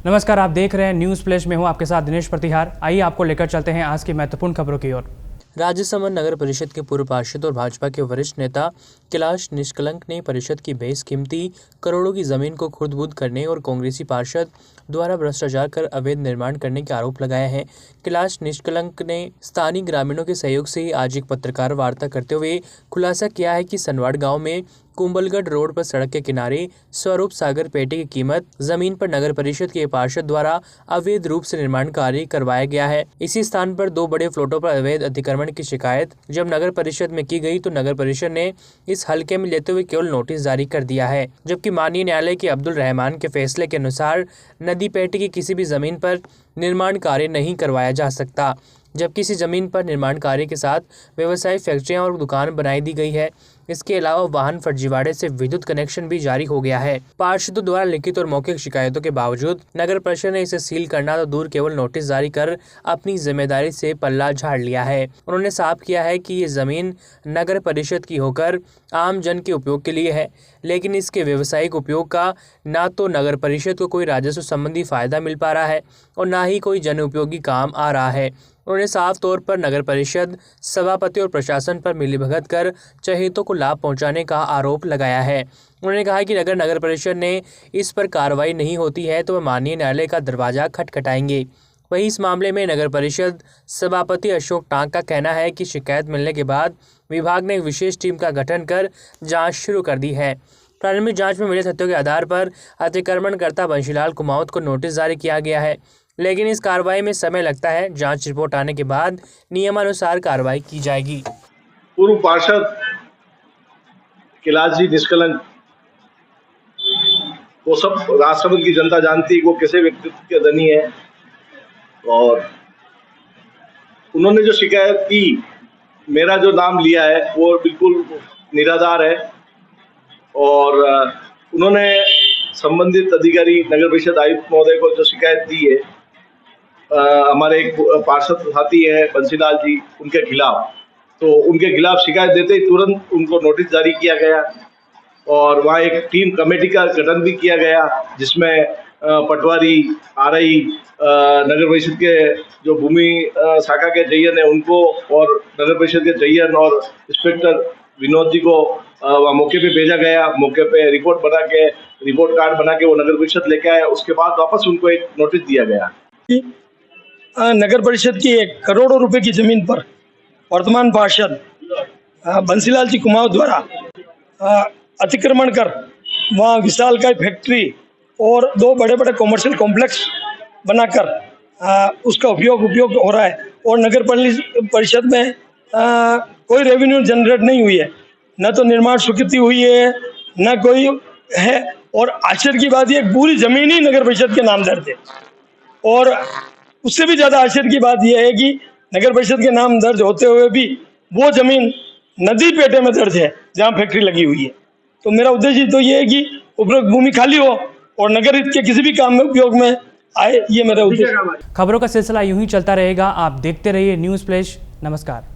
नमस्कार, आप देख रहे हैं न्यूज़ फ्लैश में हूं आपके साथ दिनेश प्रतिहार। आइए आपको लेकर चलते हैं आज की महत्वपूर्ण खबरों की ओर। राजसमंद नगर परिषद के पूर्व पार्षद और भाजपा के वरिष्ठ नेता कैलाश निष्कलंक ने परिषद की बेशकीमती करोड़ों की जमीन को खुर्द-बुर्द करने और कांग्रेसी पार्षद द्वारा भ्रष्टाचार कर अवैध निर्माण करने के आरोप लगाए हैं। कैलाश निष्कलंक ने स्थानीय ग्रामीणों के सहयोग से ही आज एक पत्रकार वार्ता करते हुए खुलासा किया है कि सनवाड़ गाँव में कुंभलगढ़ रोड पर सड़क के किनारे स्वरूप सागर पेटी की कीमत जमीन पर नगर परिषद के पार्षद द्वारा अवैध रूप से निर्माण कार्य करवाया गया है। इसी स्थान पर 2 बड़े प्लॉटों पर अवैध अतिक्रमण की शिकायत जब नगर परिषद में की गई तो नगर परिषद ने इस हल्के में लेते हुए केवल नोटिस जारी कर दिया है, जबकि माननीय न्यायालय के अब्दुल रहमान के फैसले के अनुसार नदी पेटी की किसी भी जमीन पर निर्माण कार्य नहीं करवाया जा सकता। जबकि इसी जमीन पर निर्माण कार्य के साथ व्यवसायिक फैक्ट्रियां और दुकान बनाई दी गई है। इसके अलावा वाहन फर्जीवाड़े से विद्युत कनेक्शन भी जारी हो गया है। पार्षदों द्वारा लिखित और मौखिक शिकायतों के बावजूद नगर परिषद ने इसे सील करना तो दूर केवल नोटिस जारी कर अपनी जिम्मेदारी से पल्ला झाड़ लिया है। उन्होंने साफ किया है कि ये जमीन नगर परिषद की होकर आम जन के उपयोग के लिए है, लेकिन इसके व्यवसायिक उपयोग का ना तो नगर परिषद को कोई राजस्व संबंधी फायदा मिल पा रहा है और ना ही कोई जन उपयोगी काम आ रहा है। उन्होंने साफ तौर पर नगर परिषद सभापति और प्रशासन पर मिलीभगत कर चहेतों को लाभ पहुंचाने का आरोप लगाया है। उन्होंने कहा कि अगर नगर परिषद ने इस पर कार्रवाई नहीं होती है तो वह माननीय न्यायालय का दरवाजा खटखटाएंगे। वहीं इस मामले में नगर परिषद सभापति अशोक टांग का कहना है कि शिकायत मिलने के बाद विभाग ने एक विशेष टीम का गठन कर जाँच शुरू कर दी है। प्रारंभिक जाँच में मिले तथ्यों के आधार पर अतिक्रमणकर्ता बंशीलाल कुमावत को नोटिस जारी किया गया है, लेकिन इस कार्रवाई में समय लगता है। जांच रिपोर्ट आने के बाद नियमानुसार कार्रवाई की जाएगी। पूर्व पार्षद कैलाश जी निष्कलंक वो सब राजसमंद की जनता जानती है वो कैसे व्यक्तित्व के धनी है, और उन्होंने जो शिकायत की, मेरा जो नाम लिया है वो बिल्कुल निराधार है। और उन्होंने संबंधित अधिकारी नगर परिषद आयुक्त महोदय को जो शिकायत दी है हमारे एक पार्षद साथी है बंसीलाल जी, उनके खिलाफ, तो उनके खिलाफ शिकायत देते ही तुरंत उनको नोटिस जारी किया गया और वहाँ एक टीम कमेटी का गठन भी किया गया, जिसमें पटवारी, आरआई, नगर परिषद के जो भूमि शाखा के जयन है उनको और नगर परिषद के जयन और इंस्पेक्टर विनोद जी को मौके पे भेजा गया। मौके पे रिपोर्ट कार्ड बना के वो नगर परिषद लेके आया। उसके बाद वापस उनको एक नोटिस दिया गया। नगर परिषद की 1 करोड़ों रुपए की जमीन पर वर्तमान पार्षद बंसीलाल जी कुमावत द्वारा अतिक्रमण कर वहाँ विशालकाय फैक्ट्री और 2 बड़े बड़े कॉमर्शियल कॉम्प्लेक्स बनाकर उसका उपयोग हो रहा है और नगर परिषद में कोई रेवेन्यू जनरेट नहीं हुई है, न तो निर्माण स्वीकृति हुई है, न कोई है। और आश्चर्य की बात यह पूरी जमीन ही नगर परिषद के नाम दर्ज है। और उससे भी ज़्यादा आश्चर्य की बात यह है कि नगर परिषद के नाम दर्ज होते हुए भी वो ज़मीन नदी पेटे में दर्ज है जहाँ फैक्ट्री लगी हुई है। तो मेरा उद्देश्य तो ये है कि उपरोक्त भूमि खाली हो और नगर हित के किसी भी काम में उपयोग में आए, ये मेरा उद्देश्य। खबरों का सिलसिला यूं ही चलता रहेगा। आप देखते रहिए न्यूज़ फ्लैश। नमस्कार।